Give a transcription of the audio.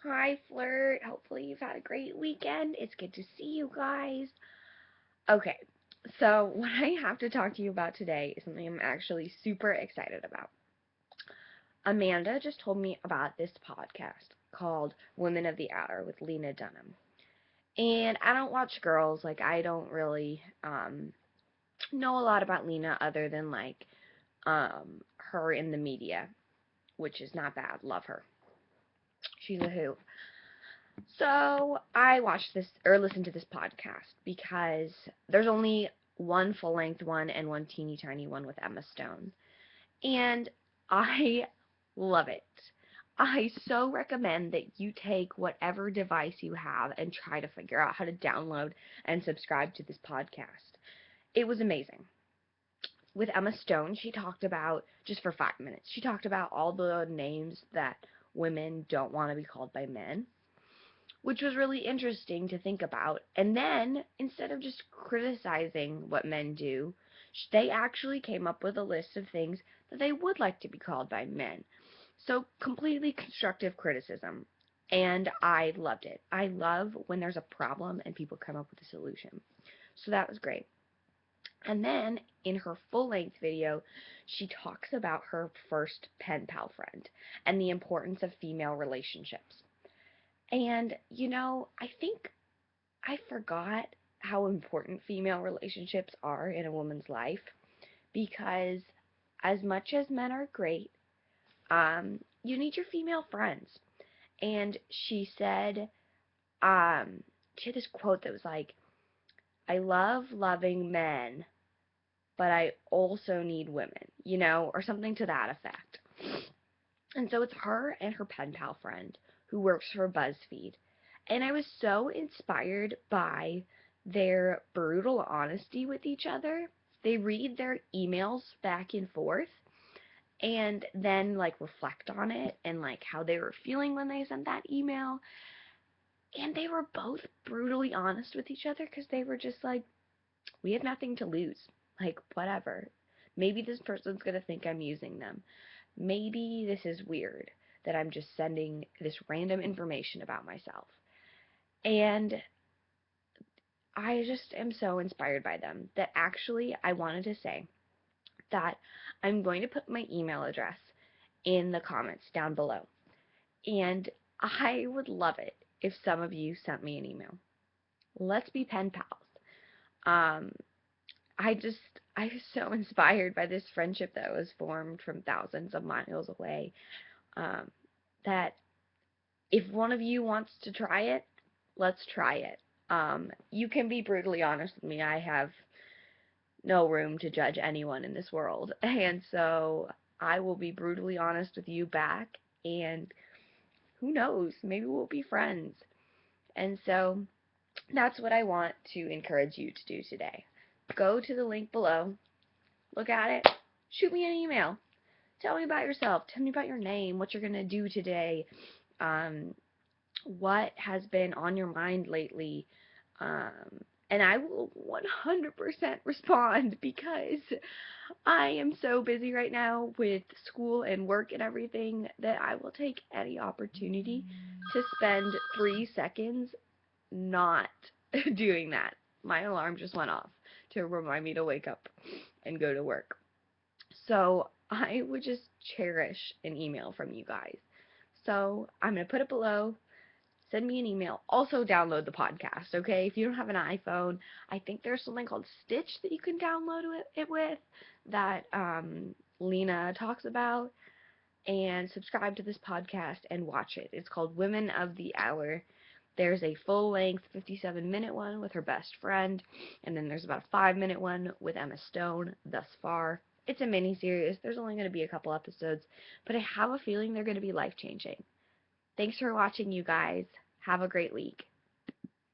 Hi, Flurt. Hopefully you've had a great weekend. It's good to see you guys. Okay, so what I have to talk to you about today is something I'm actually super excited about. Amanda just told me about this podcast called Women of the Hour with Lena Dunham. And I don't watch girls, like I don't really know a lot about Lena other than her in the media, which is not bad. Love her. She's a hoot. So I watched this or listened to this podcast because there's only one full length one and one teeny tiny one with Emma Stone. And I love it. I so recommend that you take whatever device you have and try to figure out how to download and subscribe to this podcast. It was amazing. With Emma Stone, she talked about, just for 5 minutes, she talked about all the names that women don't want to be called by men, which was really interesting to think about. And then, instead of just criticizing what men do, they actually came up with a list of things that they would like to be called by men. So, completely constructive criticism. And I loved it. I love when there's a problem and people come up with a solution. So, that was great. And then, in her full length video, she talks about her first pen pal friend and the importance of female relationships. And, I think I forgot how important female relationships are in a woman's life because as much as men are great, you need your female friends. And she had this quote that was like, I love loving men, but I also need women, or something to that effect. And so it's her and her pen pal friend who works for BuzzFeed. And I was so inspired by their brutal honesty with each other. They read their emails back and forth and then reflect on it and how they were feeling when they sent that email. And they were both brutally honest with each other because they were just like, we have nothing to lose. Like, whatever. Maybe this person's going to think I'm using them. Maybe this is weird that I'm just sending this random information about myself. And I just am so inspired by them that actually I wanted to say that I'm going to put my email address in the comments down below. And I would love it if some of you sent me an email. Let's be pen pals. Um, I just, I was so inspired by this friendship that was formed from thousands of miles away. Um, that if one of you wants to try it, let's try it. You can be brutally honest with me. I have no room to judge anyone in this world. And so I will be brutally honest with you back. And who knows, maybe we'll be friends. And so that's what I want to encourage you to do today. Go to the link below, look at it, shoot me an email. Tell me about yourself. Tell me about your name, what you're going to do today, um, what has been on your mind lately. And I will 100% respond because I am so busy right now with school and work and everything that I will take any opportunity to spend 3 seconds not doing that. My alarm just went off to remind me to wake up and go to work. So I would just cherish an email from you guys. So I'm going to put it below. Send me an email. Also download the podcast, okay? If you don't have an iPhone, I think there's something called Stitch that you can download it with that Lena talks about. And subscribe to this podcast and watch it. It's called Women of the Hour. There's a full-length 57-minute one with her best friend, and then there's about a 5-minute one with Emma Stone thus far. It's a mini-series. There's only going to be a couple episodes, but I have a feeling they're going to be life-changing. Thanks for watching, you guys. Have a great week.